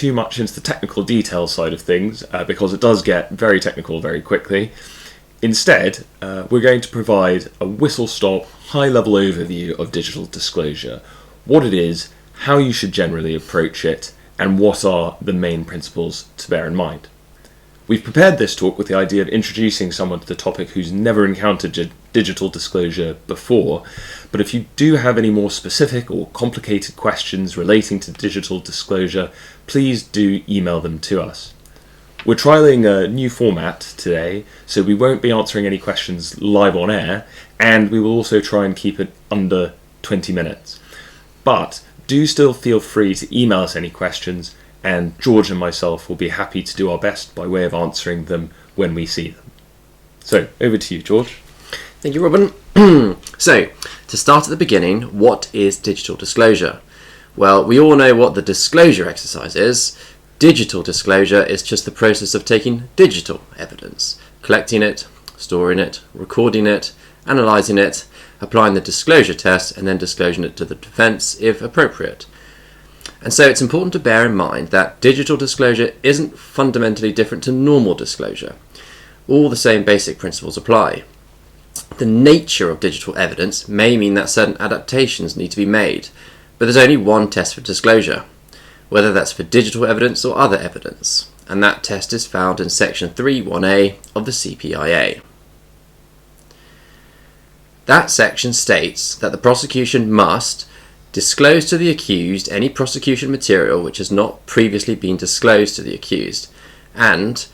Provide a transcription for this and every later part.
too much into the technical details side of things because it does get very technical very quickly. Instead, we're going to provide a whistle-stop, high-level overview of digital disclosure, what it is, how you should generally approach it, and what are the main principles to bear in mind. We've prepared this talk with the idea of introducing someone to the topic who's never encountered digital disclosure before, but if you do have any more specific or complicated questions relating to digital disclosure, please do email them to us. We're trialling a new format today, so we won't be answering any questions live on air, and we will also try and keep it under 20 minutes. But do still feel free to email us any questions, and George and myself will be happy to do our best by way of answering them when we see them. So, over to you, George. Thank you, Robin. So, to start at the beginning, what is digital disclosure? Well, we all know what the disclosure exercise is. Digital disclosure is just the process of taking digital evidence, collecting it, storing it, recording it, analysing it, applying the disclosure test, and then disclosing it to the defence if appropriate. And so it's important to bear in mind that digital disclosure isn't fundamentally different to normal disclosure. All the same basic principles apply. The nature of digital evidence may mean that certain adaptations need to be made, but there's only one test for disclosure, whether that's for digital evidence or other evidence, and that test is found in section 3.1a of the CPIA. That section states that the prosecution must disclose to the accused any prosecution material which has not previously been disclosed to the accused, and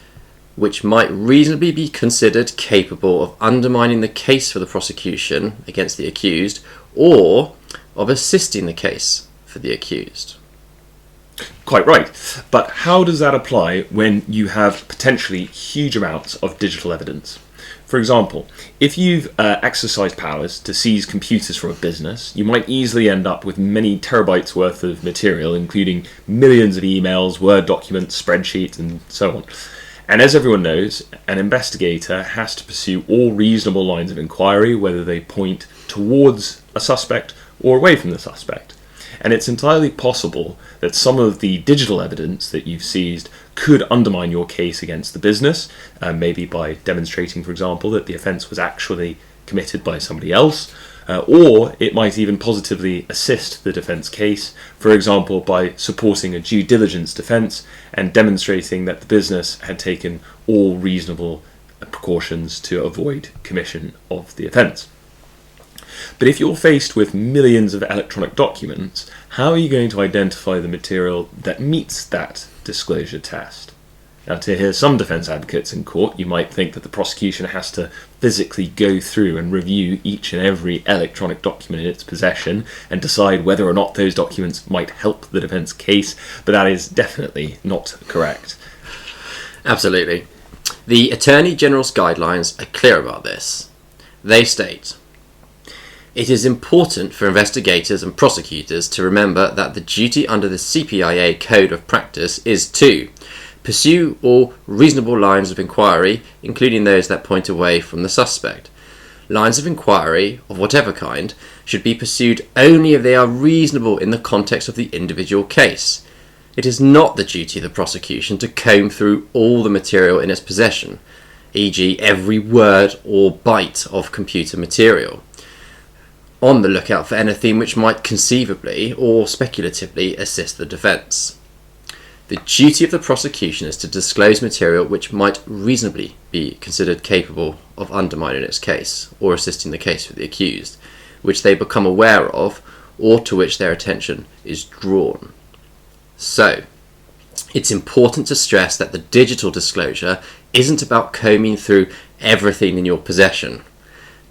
which might reasonably be considered capable of undermining the case for the prosecution against the accused, or of assisting the case for the accused. Quite right. But how does that apply when you have potentially huge amounts of digital evidence? For example, if you've exercised powers to seize computers from a business, you might easily end up with many terabytes worth of material, including millions of emails, Word documents, spreadsheets, and so on. And as everyone knows, an investigator has to pursue all reasonable lines of inquiry, whether they point towards a suspect or away from the suspect. And it's entirely possible that some of the digital evidence that you've seized could undermine your case against the business, maybe by demonstrating, for example, that the offence was actually committed by somebody else, or it might even positively assist the defence case, for example, by supporting a due diligence defence and demonstrating that the business had taken all reasonable precautions to avoid commission of the offence. But if you're faced with millions of electronic documents, how are you going to identify the material that meets that disclosure test? Now, to hear some defence advocates in court, you might think that the prosecution has to physically go through and review each and every electronic document in its possession and decide whether or not those documents might help the defence case, but that is definitely not correct. Absolutely. The Attorney General's guidelines are clear about this. They state, "It is important for investigators and prosecutors to remember that the duty under the CPIA Code of Practice is to pursue all reasonable lines of inquiry, including those that point away from the suspect. Lines of inquiry, of whatever kind, should be pursued only if they are reasonable in the context of the individual case. It is not the duty of the prosecution to comb through all the material in its possession, e.g. every word or byte of computer material, on the lookout for anything which might conceivably or speculatively assist the defence. The duty of the prosecution is to disclose material which might reasonably be considered capable of undermining its case or assisting the case for the accused, which they become aware of or to which their attention is drawn." So, it's important to stress that the digital disclosure isn't about combing through everything in your possession,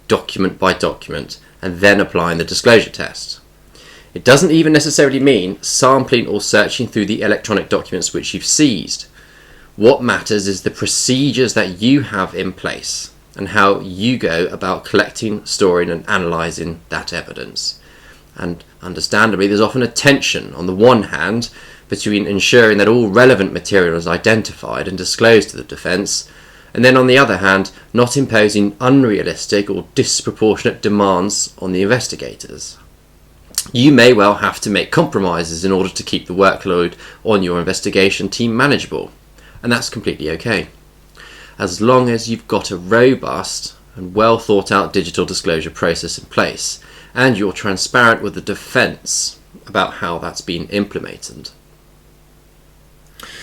document by document, and then applying the disclosure test. It doesn't even necessarily mean sampling or searching through the electronic documents which you've seized. What matters is the procedures that you have in place and how you go about collecting, storing, and analysing that evidence. And understandably, there's often a tension, on the one hand, between ensuring that all relevant material is identified and disclosed to the defence, and then on the other hand, not imposing unrealistic or disproportionate demands on the investigators. You may well have to make compromises in order to keep the workload on your investigation team manageable, and that's completely okay, as long as you've got a robust and well thought out digital disclosure process in place, and you're transparent with the defence about how that's been implemented.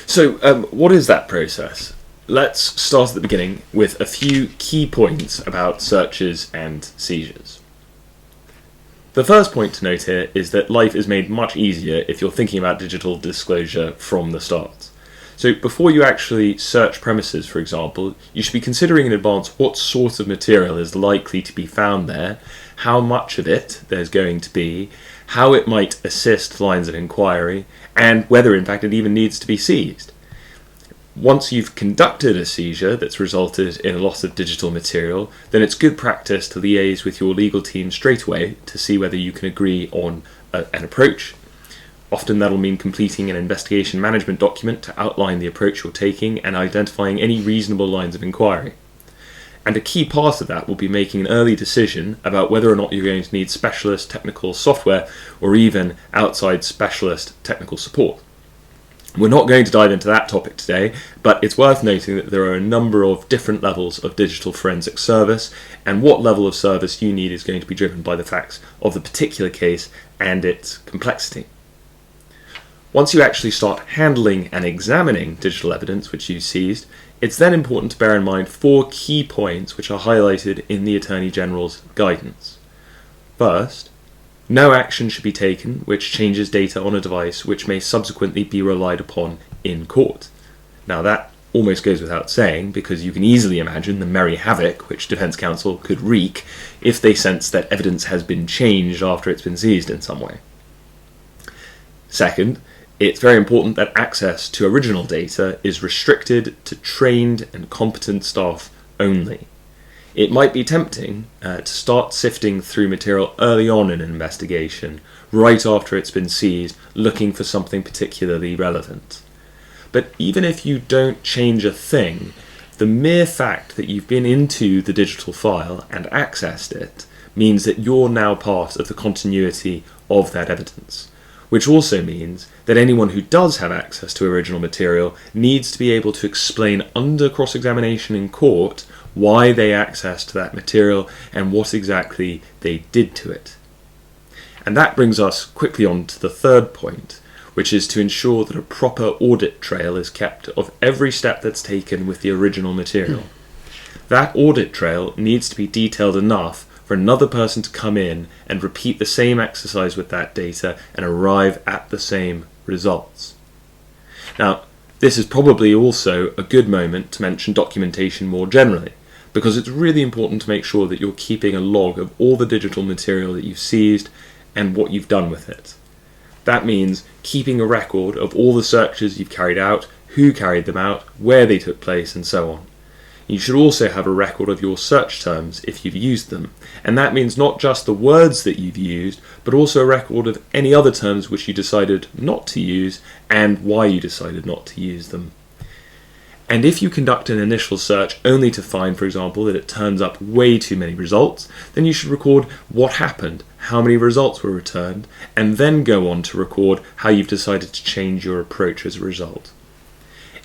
So, what is that process? Let's start at the beginning with a few key points about searches and seizures. The first point to note here is that life is made much easier if you're thinking about digital disclosure from the start. So before you actually search premises, for example, you should be considering in advance what sort of material is likely to be found there, how much of it there's going to be, how it might assist lines of inquiry, and whether in fact it even needs to be seized. Once you've conducted a seizure that's resulted in a loss of digital material, then it's good practice to liaise with your legal team straight away to see whether you can agree on an approach. Often that'll mean completing an investigation management document to outline the approach you're taking and identifying any reasonable lines of inquiry. And a key part of that will be making an early decision about whether or not you're going to need specialist technical software or even outside specialist technical support. We're not going to dive into that topic today, but it's worth noting that there are a number of different levels of digital forensic service, and what level of service you need is going to be driven by the facts of the particular case and its complexity. Once you actually start handling and examining digital evidence which you've seized, it's then important to bear in mind 4 key points which are highlighted in the Attorney General's guidance. First, no action should be taken which changes data on a device which may subsequently be relied upon in court. Now that almost goes without saying, because you can easily imagine the merry havoc which defence counsel could wreak if they sense that evidence has been changed after it's been seized in some way. Second, it's very important that access to original data is restricted to trained and competent staff only. It might be tempting to start sifting through material early on in an investigation, right after it's been seized, looking for something particularly relevant. But even if you don't change a thing, the mere fact that you've been into the digital file and accessed it means that you're now part of the continuity of that evidence, which also means that anyone who does have access to original material needs to be able to explain under cross-examination in court why they accessed that material and what exactly they did to it. And that brings us quickly on to the third point, which is to ensure that a proper audit trail is kept of every step that's taken with the original material. That audit trail needs to be detailed enough for another person to come in and repeat the same exercise with that data and arrive at the same results. Now, this is probably also a good moment to mention documentation more generally, because it's really important to make sure that you're keeping a log of all the digital material that you've seized and what you've done with it. That means keeping a record of all the searches you've carried out, who carried them out, where they took place, and so on. You should also have a record of your search terms if you've used them, and that means not just the words that you've used, but also a record of any other terms which you decided not to use and why you decided not to use them. And if you conduct an initial search only to find, for example, that it turns up way too many results, then you should record what happened, how many results were returned, and then go on to record how you've decided to change your approach as a result.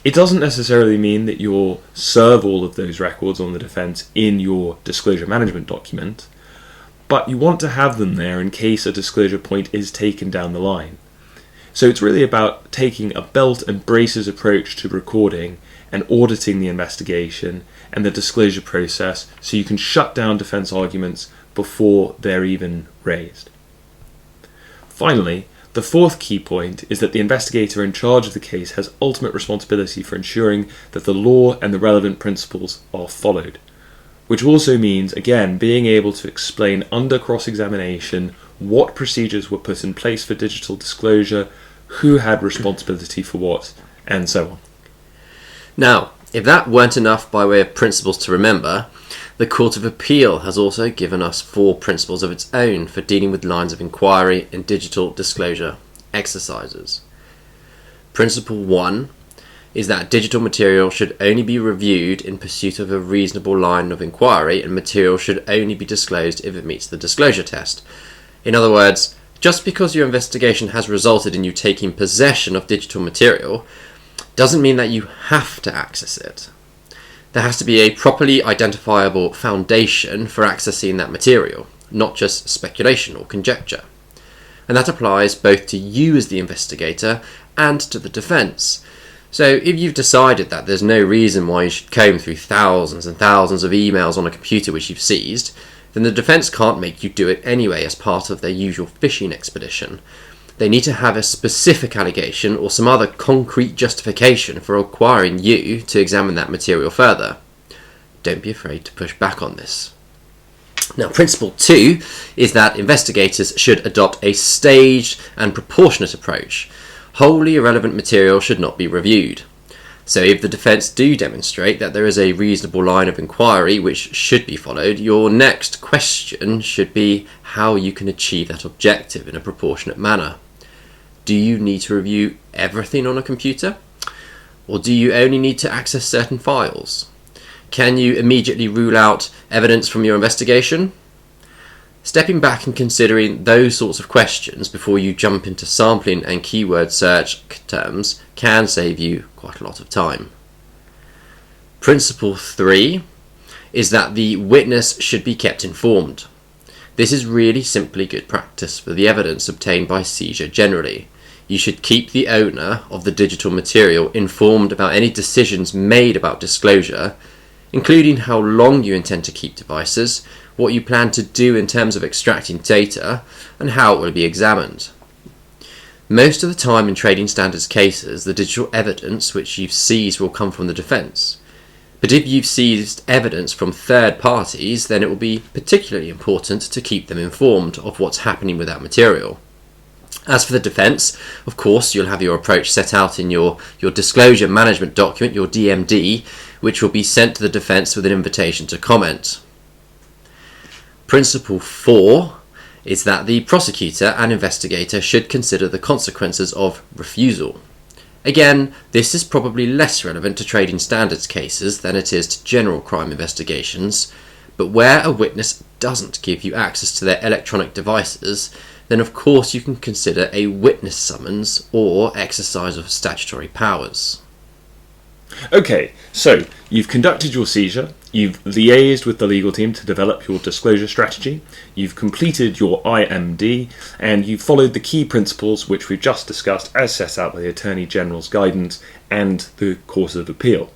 It doesn't necessarily mean that you'll serve all of those records on the defence in your disclosure management document, but you want to have them there in case a disclosure point is taken down the line. So it's really about taking a belt and braces approach to recording and auditing the investigation and the disclosure process so you can shut down defence arguments before they're even raised. Finally, the fourth key point is that the investigator in charge of the case has ultimate responsibility for ensuring that the law and the relevant principles are followed, which also means, again, being able to explain under cross-examination what procedures were put in place for digital disclosure, who had responsibility for what, and so on. Now, if that weren't enough by way of principles to remember, the Court of Appeal has also given us 4 principles of its own for dealing with lines of inquiry in digital disclosure exercises. Principle 1 is that digital material should only be reviewed in pursuit of a reasonable line of inquiry, and material should only be disclosed if it meets the disclosure test. In other words, Just because your investigation has resulted in you taking possession of digital material doesn't mean that you have to access it. There has to be a properly identifiable foundation for accessing that material, not just speculation or conjecture. And that applies both to you as the investigator and to the defence. So if you've decided that there's no reason why you should comb through thousands and thousands of emails on a computer which you've seized, then the defence can't make you do it anyway as part of their usual fishing expedition. They need to have a specific allegation or some other concrete justification for requiring you to examine that material further. Don't be afraid to push back on this. Now, principle 2 is that investigators should adopt a staged and proportionate approach. Wholly irrelevant material should not be reviewed. So if the defence do demonstrate that there is a reasonable line of inquiry which should be followed, your next question should be how you can achieve that objective in a proportionate manner. Do you need to review everything on a computer? Or do you only need to access certain files? Can you immediately rule out evidence from your investigation? Stepping back and considering those sorts of questions before you jump into sampling and keyword search terms can save you quite a lot of time. Principle 3 is that the witness should be kept informed. This is really simply good practice for the evidence obtained by seizure generally. You should keep the owner of the digital material informed about any decisions made about disclosure, including how long you intend to keep devices, what you plan to do in terms of extracting data, and how it will be examined. Most of the time in trading standards cases, the digital evidence which you've seized will come from the defence. But if you've seized evidence from third parties, then it will be particularly important to keep them informed of what's happening with that material. As for the defence, of course, you'll have your approach set out in your disclosure management document, your DMD, which will be sent to the defence with an invitation to comment. Principle 4 is that the prosecutor and investigator should consider the consequences of refusal. Again, this is probably less relevant to trading standards cases than it is to general crime investigations, but where a witness doesn't give you access to their electronic devices, then of course you can consider a witness summons or exercise of statutory powers. Okay, so you've conducted your seizure, you've liaised with the legal team to develop your disclosure strategy, you've completed your IMD, and you've followed the key principles which we've just discussed as set out by the Attorney General's guidance and the course of appeal.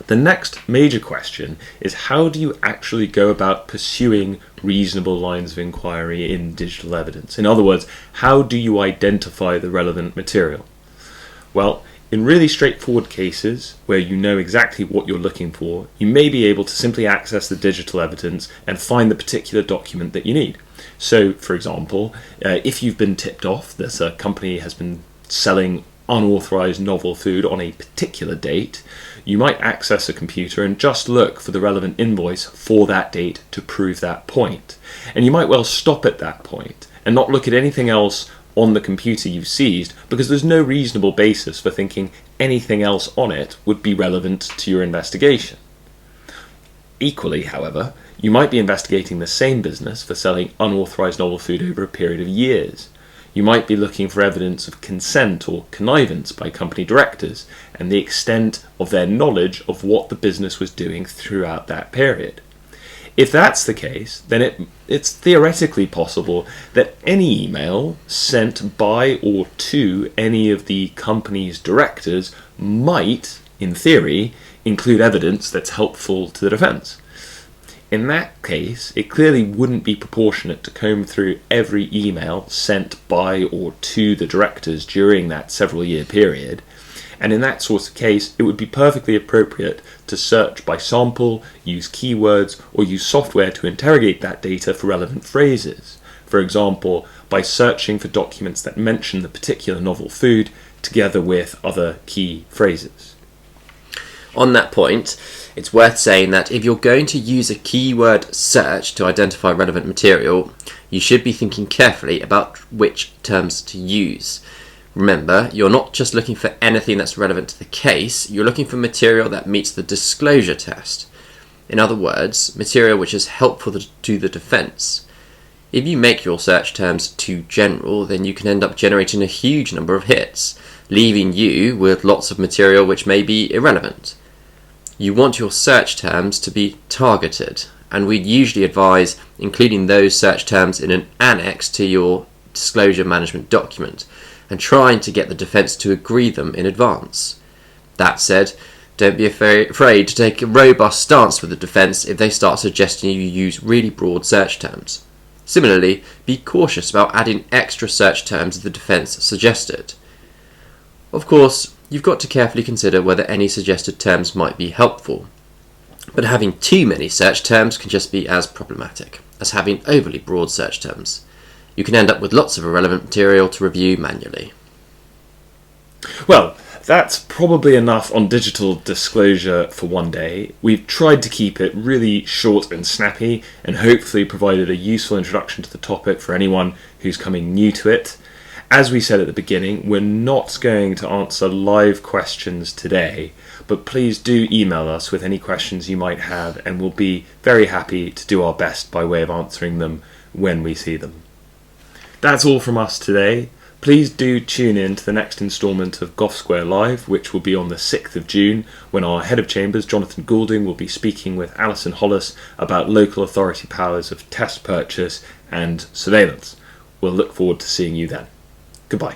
The next major question is how do you actually go about pursuing reasonable lines of inquiry in digital evidence? In other words, how do you identify the relevant material? Well, in really straightforward cases where you know exactly what you're looking for, you may be able to simply access the digital evidence and find the particular document that you need. So, for example, if you've been tipped off that a company has been selling unauthorized novel food on a particular date, you might access a computer and just look for the relevant invoice for that date to prove that point. And you might well stop at that point and not look at anything else on the computer you've seized because there's no reasonable basis for thinking anything else on it would be relevant to your investigation. Equally, however, you might be investigating the same business for selling unauthorized novel food over a period of years. You might be looking for evidence of consent or connivance by company directors and the extent of their knowledge of what the business was doing throughout that period. If that's the case, then it's theoretically possible that any email sent by or to any of the company's directors might, in theory, include evidence that's helpful to the defence. In that case, it clearly wouldn't be proportionate to comb through every email sent by or to the directors during that several-year period. And in that sort of case, it would be perfectly appropriate to search by sample, use keywords, or use software to interrogate that data for relevant phrases. For example, by searching for documents that mention the particular novel food together with other key phrases. On that point, it's worth saying that if you're going to use a keyword search to identify relevant material, you should be thinking carefully about which terms to use. Remember, you're not just looking for anything that's relevant to the case, you're looking for material that meets the disclosure test. In other words, material which is helpful to the defence. If you make your search terms too general, then you can end up generating a huge number of hits, leaving you with lots of material which may be irrelevant. You want your search terms to be targeted, and we'd usually advise including those search terms in an annex to your disclosure management document, and trying to get the defence to agree them in advance. That said, don't be afraid to take a robust stance with the defence if they start suggesting you use really broad search terms. Similarly, be cautious about adding extra search terms if the defence suggested. Of course, you've got to carefully consider whether any suggested terms might be helpful, but having too many search terms can just be as problematic as having overly broad search terms. You can end up with lots of irrelevant material to review manually. Well, that's probably enough on digital disclosure for one day. We've tried to keep it really short and snappy, and hopefully provided a useful introduction to the topic for anyone who's coming new to it. As we said at the beginning, we're not going to answer live questions today, but please do email us with any questions you might have, and we'll be very happy to do our best by way of answering them when we see them. That's all from us today. Please do tune in to the next instalment of Gough Square Live, which will be on the 6th of June, when our Head of Chambers, Jonathan Goulding, will be speaking with Alison Hollis about local authority powers of test purchase and surveillance. We'll look forward to seeing you then. Goodbye.